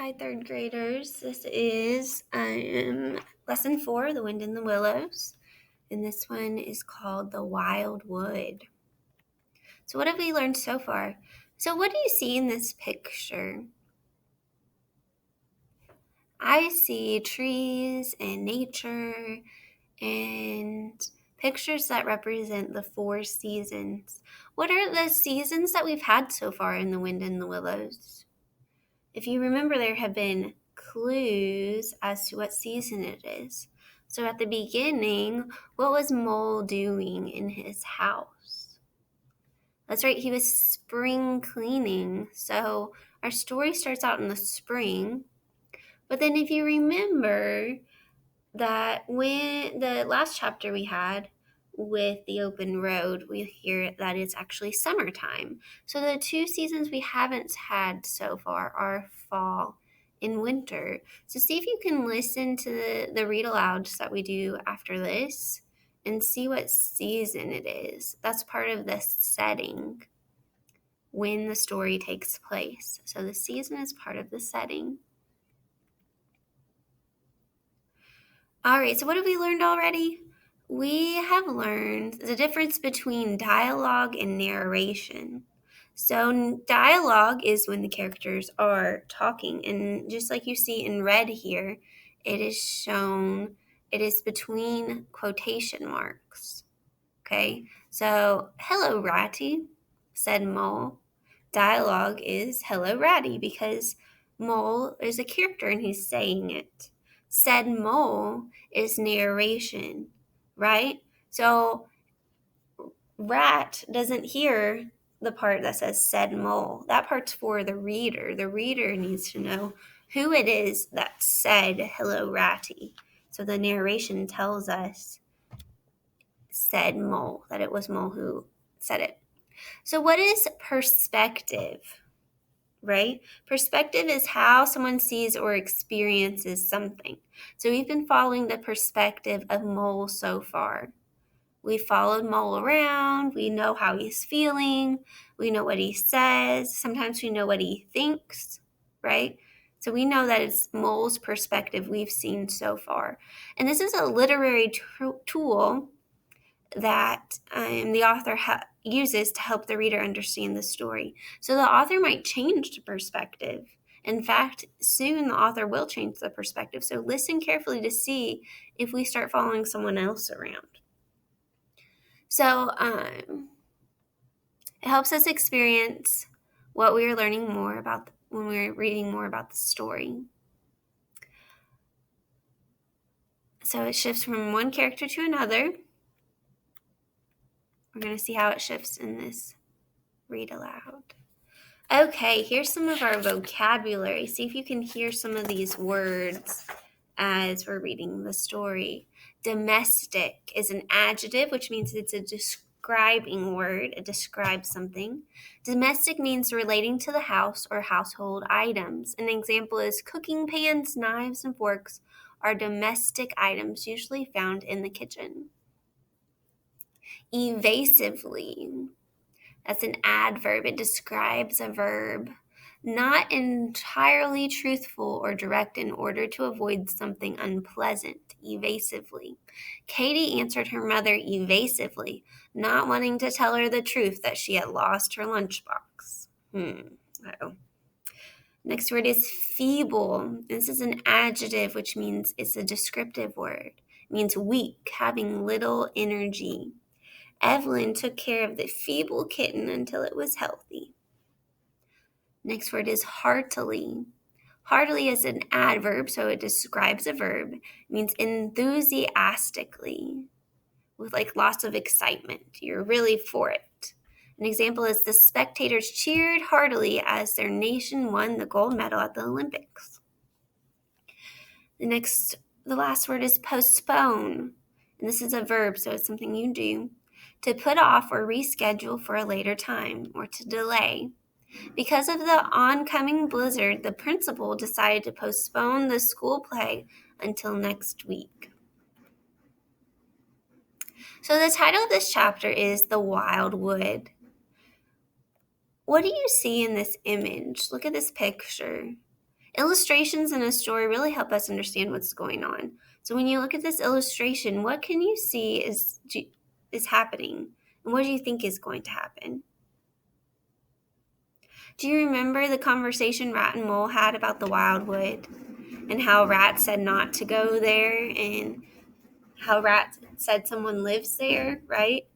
Hi, third graders. This is lesson 4, The Wind in the Willows, and this one is called The Wild Wood. So what have we learned so far? So what do you see in this picture? I see trees and nature and pictures that represent the 4 seasons. What are the seasons that we've had so far in The Wind in the Willows? If you remember, there have been clues as to what season it is. So at the beginning, what was Mole doing in his house? That's right, he was spring cleaning. So our story starts out in the spring. But then if you remember that when the last chapter we had with the open road, we hear that it's actually summertime. So the 2 seasons we haven't had so far are fall and winter. So see if you can listen to the read-alouds that we do after this and see what season it is. That's part of the setting when the story takes place. So the season is part of the setting. All right, so what have we learned already? We have learned the difference between dialogue and narration. So dialogue is when the characters are talking, and just like you see in red here, it is between quotation marks. Okay, so hello, Ratty, said Mole. Dialogue is hello, Ratty, because Mole is a character and he's saying it. Said Mole is narration, right? So Rat doesn't hear the part that says said Mole. That part's for the reader. The reader needs to know who it is that said hello, Ratty. So the narration tells us said Mole, that it was Mole who said it. So what is perspective? Right? Perspective is how someone sees or experiences something. So we've been following the perspective of Mole so far. We followed Mole around. We know how he's feeling. We know what he says. Sometimes we know what he thinks, right? So we know that it's Mole's perspective we've seen so far. And this is a literary tool that the author uses to help the reader understand the story. So the author might change the perspective. In fact, soon the author will change the perspective. So listen carefully to see if we start following someone else around. So it helps us experience what we are learning more about when we're reading more about the story. So it shifts from one character to another. We're going to see how it shifts in this read aloud. Okay, here's some of our vocabulary. See if you can hear some of these words as we're reading the story. Domestic is an adjective, which means it's a describing word. It describes something. Domestic means relating to the house or household items. An example is cooking pans, knives, and forks are domestic items usually found in the kitchen. Evasively. That's an adverb. It describes a verb. Not entirely truthful or direct in order to avoid something unpleasant, evasively. Katie answered her mother evasively, not wanting to tell her the truth that she had lost her lunchbox. Uh-oh. Next word is feeble. This is an adjective, which means it's a descriptive word. It means weak, having little energy. Evelyn took care of the feeble kitten until it was healthy. Next word is heartily. Heartily is an adverb, so it describes a verb. It means enthusiastically, with like lots of excitement. You're really for it. An example is the spectators cheered heartily as their nation won the gold medal at the Olympics. The last word is postpone. And this is a verb, so it's something you do. To put off or reschedule for a later time, or to delay. Because of the oncoming blizzard, the principal decided to postpone the school play until next week. So the title of this chapter is The Wild Wood. What do you see in this image? Look at this picture. Illustrations in a story really help us understand what's going on. So when you look at this illustration, what can you see is happening? And what do you think is going to happen? Do you remember the conversation Rat and Mole had about the wildwood and how Rat said not to go there and how Rat said someone lives there, right?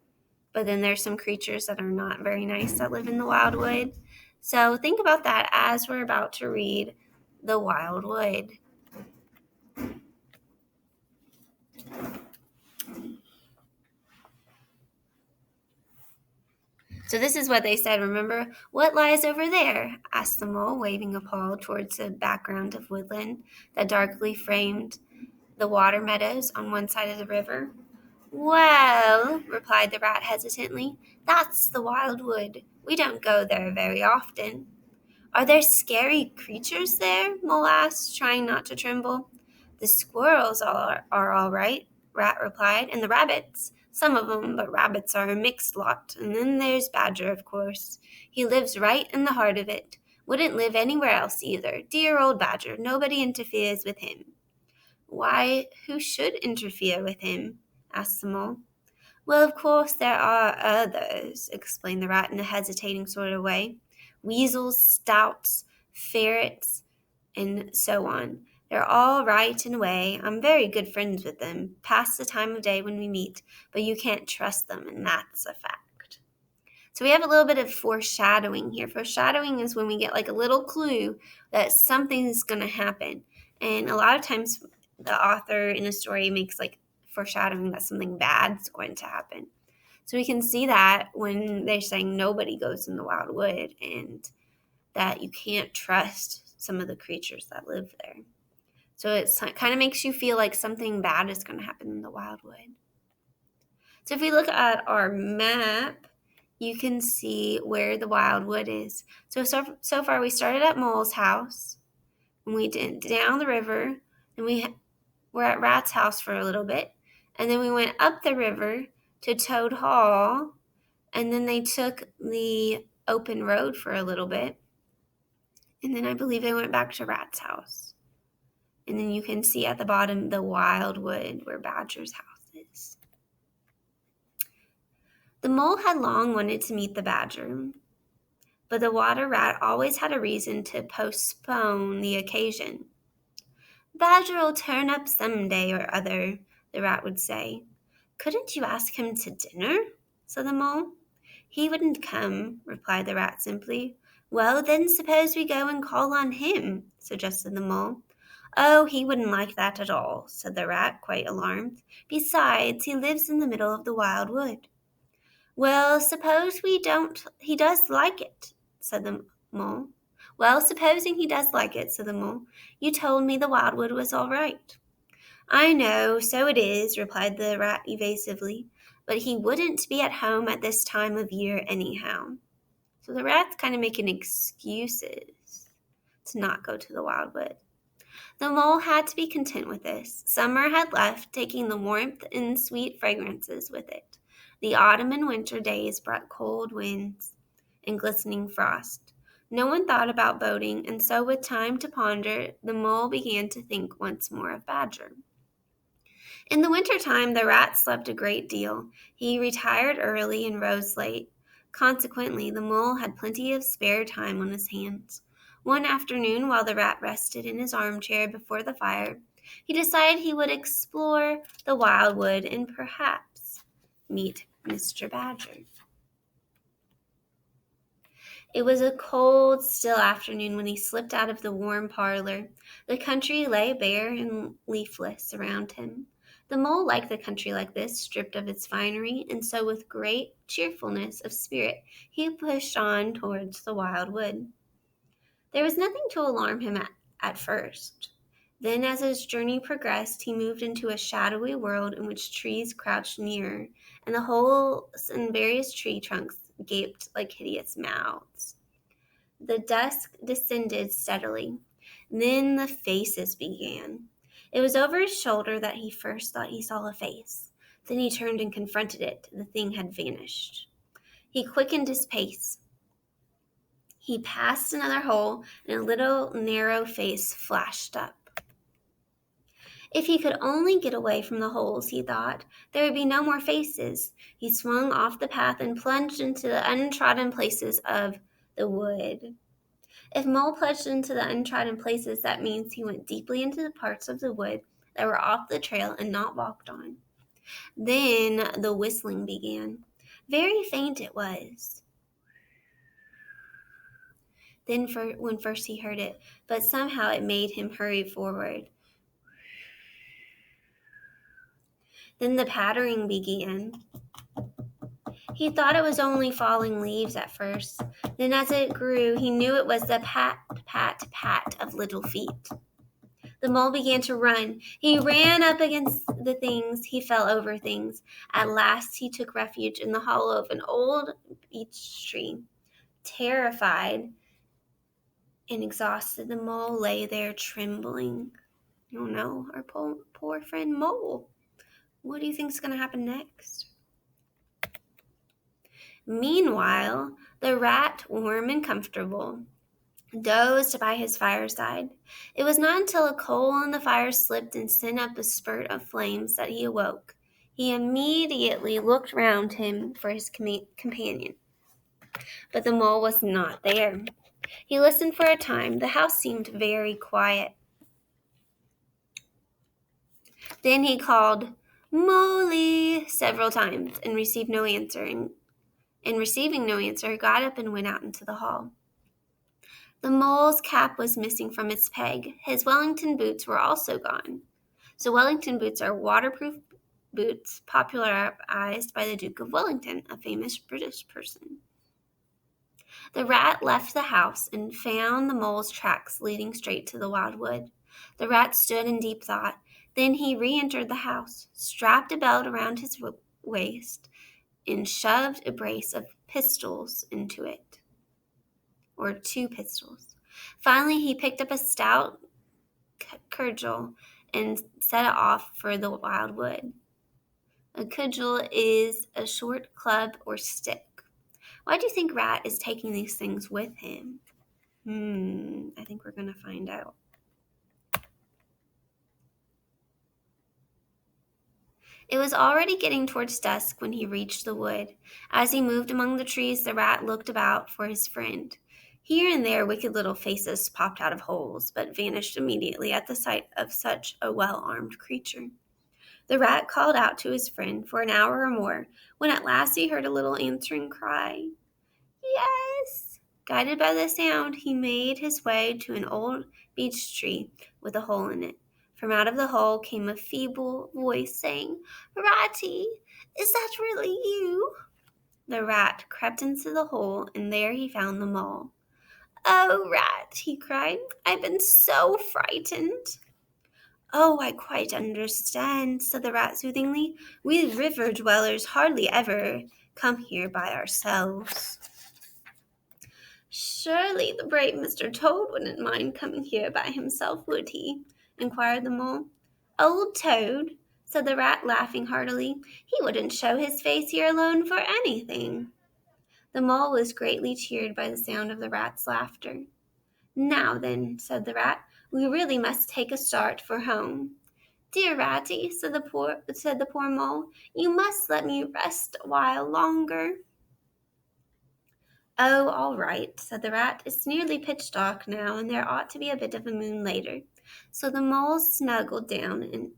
But then there's some creatures that are not very nice that live in the wildwood. So think about that as we're about to read The Wildwood. So this is what they said. Remember, what lies over there? Asked the mole, waving a paw towards a background of woodland that darkly framed the water meadows on one side of the river. Well, replied the rat hesitantly, that's the wildwood. We don't go there very often. Are there scary creatures there? Mole asked, trying not to tremble. The squirrels are all right, Rat replied, and the rabbits. Some of them, but rabbits are a mixed lot. And then there's Badger, of course. He lives right in the heart of it. Wouldn't live anywhere else either. Dear old Badger, nobody interferes with him. Why, who should interfere with him? Asked the mole. Well, of course there are others, explained the rat in a hesitating sort of way. Weasels, stoats, ferrets, and so on. They're all right in a way. I'm very good friends with them, past the time of day when we meet, but you can't trust them, and that's a fact. So we have a little bit of foreshadowing here. Foreshadowing is when we get like a little clue that something's going to happen. And a lot of times the author in a story makes like foreshadowing that something bad's going to happen. So we can see that when they're saying nobody goes in the wildwood and that you can't trust some of the creatures that live there. So it kind of makes you feel like something bad is going to happen in the wildwood. So if we look at our map, you can see where the wildwood is. So far we started at Mole's house, and we went down the river, and we're at Rat's house for a little bit, and then we went up the river to Toad Hall, and then they took the open road for a little bit, and then I believe they went back to Rat's house. And then you can see at the bottom the wildwood where Badger's house is. The mole had long wanted to meet the badger, but the water rat always had a reason to postpone the occasion. Badger'll turn up some day or other, the rat would say. Couldn't you ask him to dinner? Said the mole. He wouldn't come, replied the rat simply. Well, then suppose we go and call on him, suggested the mole. Oh, he wouldn't like that at all, said the rat, quite alarmed. Besides, he lives in the middle of the wild wood. Well, suppose he does like it, said the mole. Well, supposing he does like it, said the mole. You told me the wildwood was all right. I know, so it is, replied the rat evasively, but he wouldn't be at home at this time of year anyhow. So the rat's kind of making excuses to not go to the wildwood. The mole had to be content with this. Summer had left, taking the warmth and sweet fragrances with it. The autumn and winter days brought cold winds and glistening frost. No one thought about boating, and so with time to ponder, the mole began to think once more of Badger. In the winter time, the rat slept a great deal. He retired early and rose late. Consequently, the mole had plenty of spare time on his hands. One afternoon, while the rat rested in his armchair before the fire, he decided he would explore the wildwood and perhaps meet Mr. Badger. It was a cold, still afternoon when he slipped out of the warm parlor. The country lay bare and leafless around him. The mole liked the country like this, stripped of its finery, and so with great cheerfulness of spirit he pushed on towards the wild wood. There was nothing to alarm him at first. Then, as his journey progressed, he moved into a shadowy world in which trees crouched nearer, and the holes in various tree trunks gaped like hideous mouths. The dusk descended steadily. Then the faces began. It was over his shoulder that he first thought he saw a face. Then he turned and confronted it. The thing had vanished. He quickened his pace. He passed another hole, and a little narrow face flashed up. If he could only get away from the holes, he thought, there would be no more faces. He swung off the path and plunged into the untrodden places of the wood. If Mole plunged into the untrodden places, that means he went deeply into the parts of the wood that were off the trail and not walked on. Then the whistling began. Very faint it was. When first he heard it, but somehow it made him hurry forward. Then the pattering began. He thought it was only falling leaves at first. Then as it grew, he knew it was the pat, pat, pat of little feet. The mole began to run. He ran up against the things. He fell over things. At last he took refuge in the hollow of an old beech tree. Terrified and exhausted, the mole lay there trembling. Oh no, our poor friend Mole. What do you think is going to happen next? Meanwhile, the rat, warm and comfortable, dozed by his fireside. It was not until a coal in the fire slipped and sent up a spurt of flames that he awoke. He immediately looked round him for his companion, but the mole was not there. He listened for a time. The house seemed very quiet. Then he called, "Molly," several times and received no answer. And receiving no answer, got up and went out into the hall. The mole's cap was missing from its peg. His Wellington boots were also gone. So Wellington boots are waterproof boots popularized by the Duke of Wellington, a famous British person. The rat left the house and found the mole's tracks leading straight to the wildwood. The rat stood in deep thought. Then he re-entered the house, strapped a belt around his waist, and shoved a brace of pistols into it, or 2 pistols. Finally, he picked up a stout cudgel and set it off for the wildwood. A cudgel is a short club or stick. Why do you think Rat is taking these things with him? I think we're going to find out. It was already getting towards dusk when he reached the wood. As he moved among the trees, the rat looked about for his friend. Here and there, wicked little faces popped out of holes, but vanished immediately at the sight of such a well-armed creature. The rat called out to his friend for an hour or more, when at last he heard a little answering cry. Yes! Guided by the sound, he made his way to an old beech tree with a hole in it. From out of the hole came a feeble voice saying, "Ratty, is that really you?" The rat crept into the hole, and there he found the mole. "Oh, Rat," he cried, "I've been so frightened." "Oh, I quite understand," said the rat soothingly. "We river dwellers hardly ever come here by ourselves." "Surely the brave Mr. Toad wouldn't mind coming here by himself, would he?" inquired the mole. "Old Toad," said the rat, laughing heartily. "He wouldn't show his face here alone for anything." The mole was greatly cheered by the sound of the rat's laughter. "Now then," said the rat, "we really must take a start for home." "Dear Ratty," said the poor mole, "you must let me rest a while longer." "Oh, all right," said the rat. "It's nearly pitch dark now, and there ought to be a bit of a moon later." So the mole snuggled down and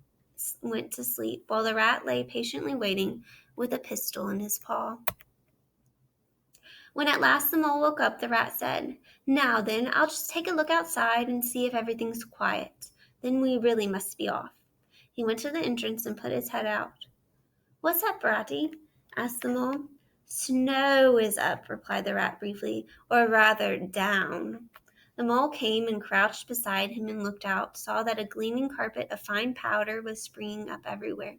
went to sleep, while the rat lay patiently waiting with a pistol in his paw. When at last the mole woke up, the rat said, "Now then, I'll just take a look outside and see if everything's quiet. Then we really must be off." He went to the entrance and put his head out. "What's up, Ratty?" asked the mole. "Snow is up," replied the rat briefly, "or rather down." The mole came and crouched beside him and looked out, saw that a gleaming carpet of fine powder was springing up everywhere.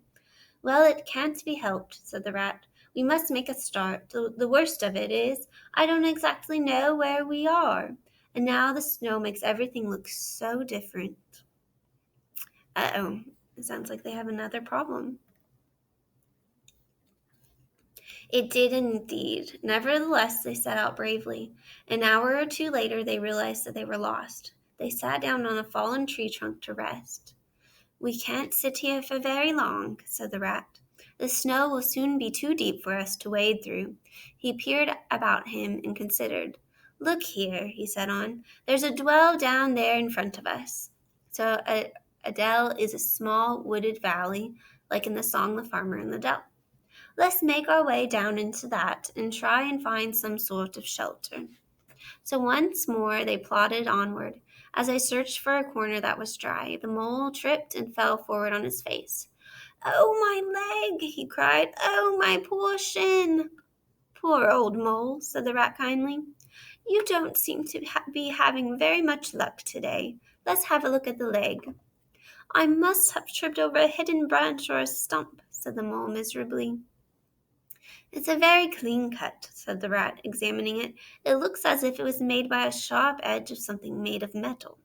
"Well, it can't be helped," said the rat. "We must make a start. The worst of it is, I don't exactly know where we are. And now the snow makes everything look so different." Uh-oh, it sounds like they have another problem. It did indeed. Nevertheless, they set out bravely. An hour or two later, they realized that they were lost. They sat down on a fallen tree trunk to rest. "We can't sit here for very long," said the rat. "The snow will soon be too deep for us to wade through." He peered about him and considered. "Look here," he said on. "There's a dell down there in front of us." So a dell is a small wooded valley, like in the song The Farmer in the Dell. "Let's make our way down into that and try and find some sort of shelter." So once more they plodded onward. As they searched for a corner that was dry, the mole tripped and fell forward on his face. "Oh, my leg!" he cried. "Oh, my poor shin!" "Poor old mole," said the rat kindly. "You don't seem to be having very much luck today. Let's have a look at the leg." "I must have tripped over a hidden branch or a stump," said the mole miserably. "It's a very clean cut," said the rat, examining it. "It looks as if it was made by a sharp edge of something made of metal."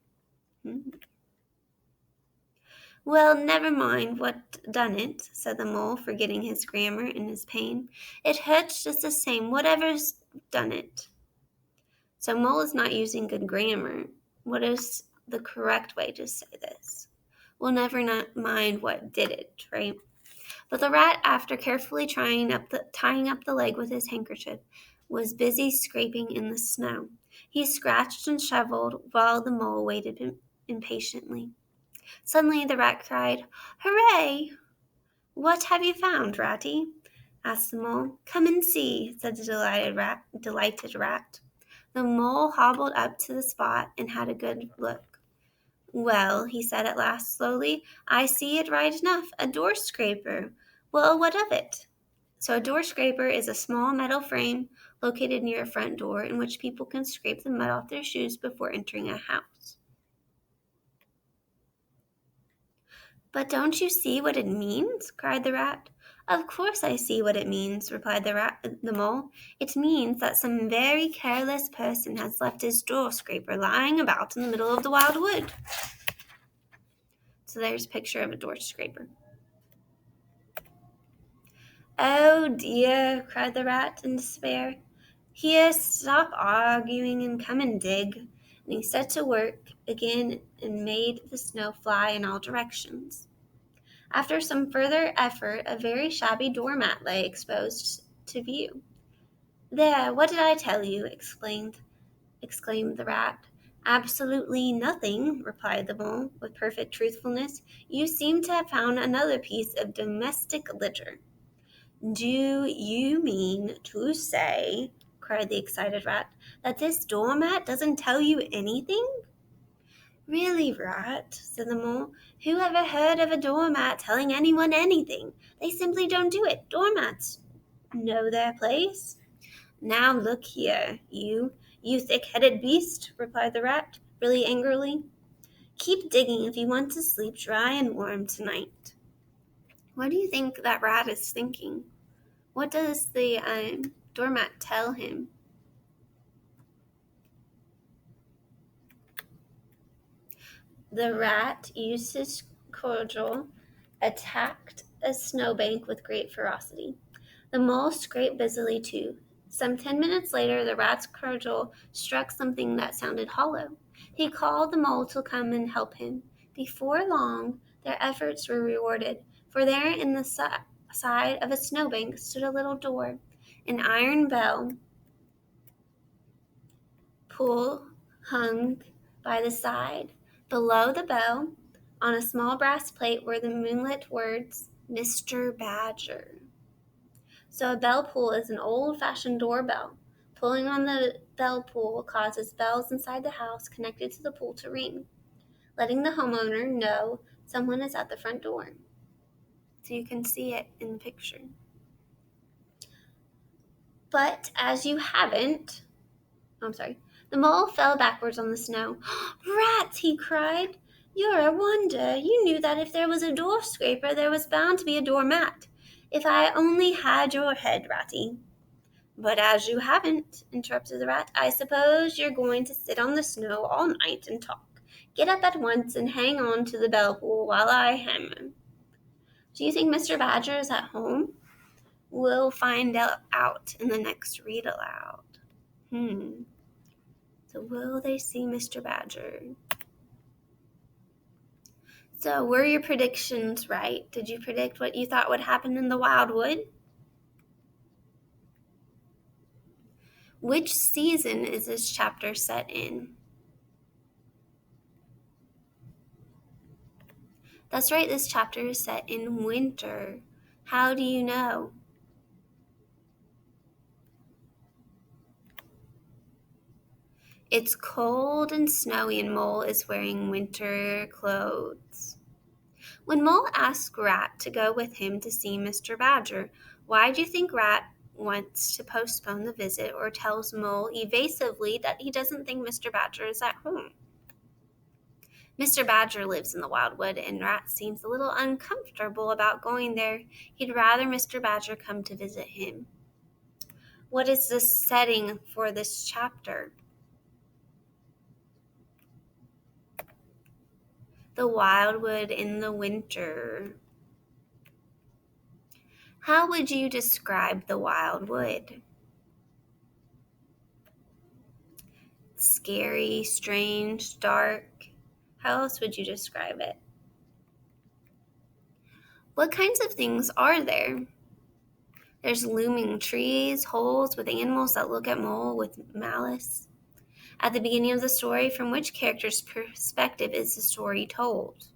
"Well, never mind what done it," said the mole, forgetting his grammar in his pain. "It hurts just the same, whatever's done it." So mole is not using good grammar. What is the correct way to say this? Well, never mind what did it, right? But the rat, after carefully tying up the leg with his handkerchief, was busy scraping in the snow. He scratched and shoveled while the mole waited impatiently. Suddenly the rat cried, "Hooray!" "What have you found, Ratty?" asked the mole. "Come and see," said the delighted rat. The mole hobbled up to the spot and had a good look. "Well," he said at last slowly, "I see it right enough, a door scraper. Well, what of it?" So a door scraper is a small metal frame located near a front door in which people can scrape the mud off their shoes before entering a house. "But don't you see what it means?" cried the rat. "Of course I see what it means," replied the mole. "It means that some very careless person has left his door scraper lying about in the middle of the wild wood." So there's a picture of a door scraper. "Oh dear," cried the rat in despair. "Here, stop arguing and come and dig." And he set to work again and made the snow fly in all directions. After some further effort, a very shabby doormat lay exposed to view. "There, what did I tell you?" exclaimed the rat. "Absolutely nothing," replied the mole, with perfect truthfulness. "You seem to have found another piece of domestic litter." "Do you mean to say," cried the excited rat, "that this doormat doesn't tell you anything?" "Really, rat," said the mole, "who ever heard of a doormat telling anyone anything? They simply don't do it. Doormats know their place." "Now look here, you thick-headed beast," replied the rat, really angrily. "Keep digging if you want to sleep dry and warm tonight." What do you think that rat is thinking? What does the doormat tell him? The rat used his cudgel, attacked a snowbank with great ferocity. The mole scraped busily too. Some 10 minutes later, the rat's cudgel struck something that sounded hollow. He called the mole to come and help him. Before long, their efforts were rewarded, for there in the side of a snowbank stood a little door. An iron bell pull hung by the side. Below the bell, on a small brass plate, were the moonlit words, "Mr. Badger." So a bell pull is an old-fashioned doorbell. Pulling on the bell pull causes bells inside the house connected to the pull to ring, letting the homeowner know someone is at the front door. So you can see it in the picture. But as you haven't, I'm sorry. The mole fell backwards on the snow. "Rats!" he cried. "You're a wonder. You knew that if there was a door scraper, there was bound to be a doormat. If I only had your head, Ratty." "But as you haven't," interrupted the rat, "I suppose you're going to sit on the snow all night and talk. Get up at once and hang on to the bell pull while I hammer." "Do you think Mr. Badger is at home?" We'll find out in the next read aloud. So will they see Mr. Badger? So were your predictions right? Did you predict what you thought would happen in the wildwood? Which season is this chapter set in? That's right, this chapter is set in winter. How do you know? It's cold and snowy and Mole is wearing winter clothes. When Mole asks Rat to go with him to see Mr. Badger, why do you think Rat wants to postpone the visit or tells Mole evasively that he doesn't think Mr. Badger is at home? Mr. Badger lives in the wildwood and Rat seems a little uncomfortable about going there. He'd rather Mr. Badger come to visit him. What is the setting for this chapter? The wildwood in the winter. How would you describe the wildwood? Scary, strange, dark. How else would you describe it? What kinds of things are there? There's looming trees, holes with animals that look at Mole with malice. At the beginning of the story, from which character's perspective is the story told?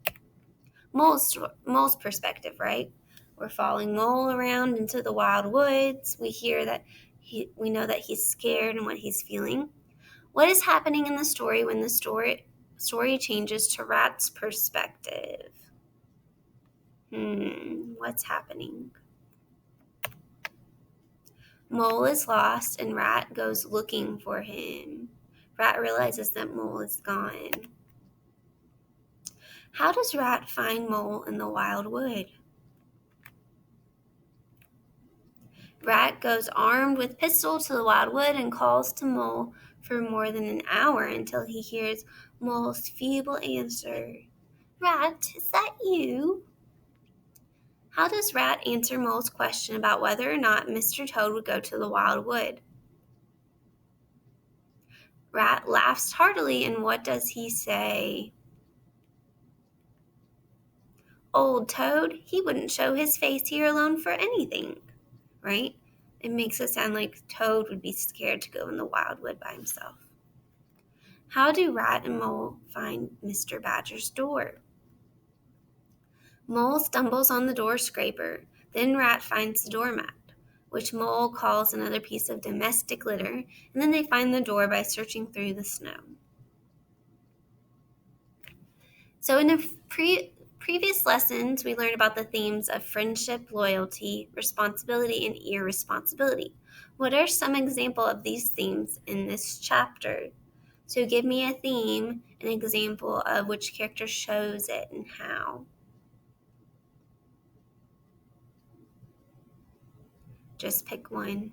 Mole's perspective, right? We're following Mole around into the wild woods. We know that he's scared and what he's feeling. What is happening in the story when the story changes to Rat's perspective? What's happening? Mole is lost and Rat goes looking for him. Rat realizes that Mole is gone. How does Rat find Mole in the wild wood? Rat goes armed with pistol to the wild wood and calls to Mole for more than an hour until he hears Mole's feeble answer. Rat, is that you? How does Rat answer Mole's question about whether or not Mr. Toad would go to the wild wood? Rat laughs heartily, and what does he say? Old Toad, he wouldn't show his face here alone for anything, right? It makes it sound like Toad would be scared to go in the wildwood by himself. How do Rat and Mole find Mr. Badger's door? Mole stumbles on the door scraper. Then Rat finds the doormat, which Mole calls another piece of domestic litter, and then they find the door by searching through the snow. So in the previous lessons, we learned about the themes of friendship, loyalty, responsibility, and irresponsibility. What are some examples of these themes in this chapter? So give me a theme, an example of which character shows it and how. Just pick one.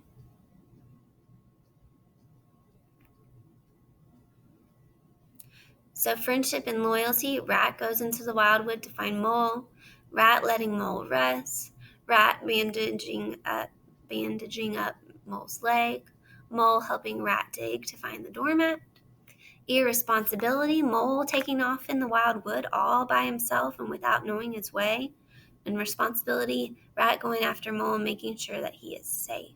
So friendship and loyalty, Rat goes into the wildwood to find Mole, Rat letting Mole rest, Rat bandaging up Mole's leg, Mole helping Rat dig to find the doormat. Irresponsibility, Mole taking off in the wildwood all by himself and without knowing his way. And responsibility, Rat going after Mole and making sure that he is safe.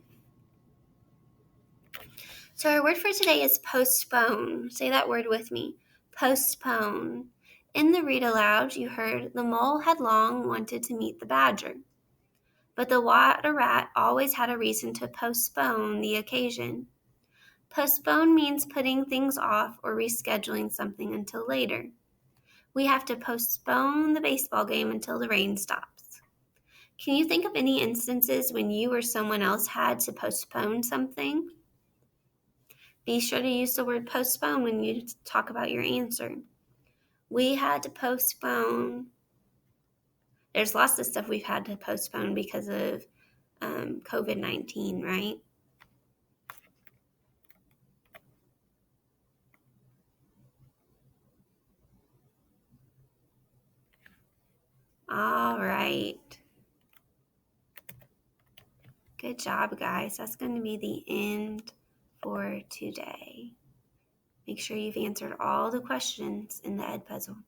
So our word for today is postpone. Say that word with me. Postpone. In the read aloud, you heard the Mole had long wanted to meet the Badger, but the Water Rat always had a reason to postpone the occasion. Postpone means putting things off or rescheduling something until later. We have to postpone the baseball game until the rain stops. Can you think of any instances when you or someone else had to postpone something? Be sure to use the word postpone when you talk about your answer. We had to postpone. There's lots of stuff we've had to postpone because of COVID-19, right? All right. Good job, guys. That's going to be the end for today. Make sure you've answered all the questions in the Ed Puzzle.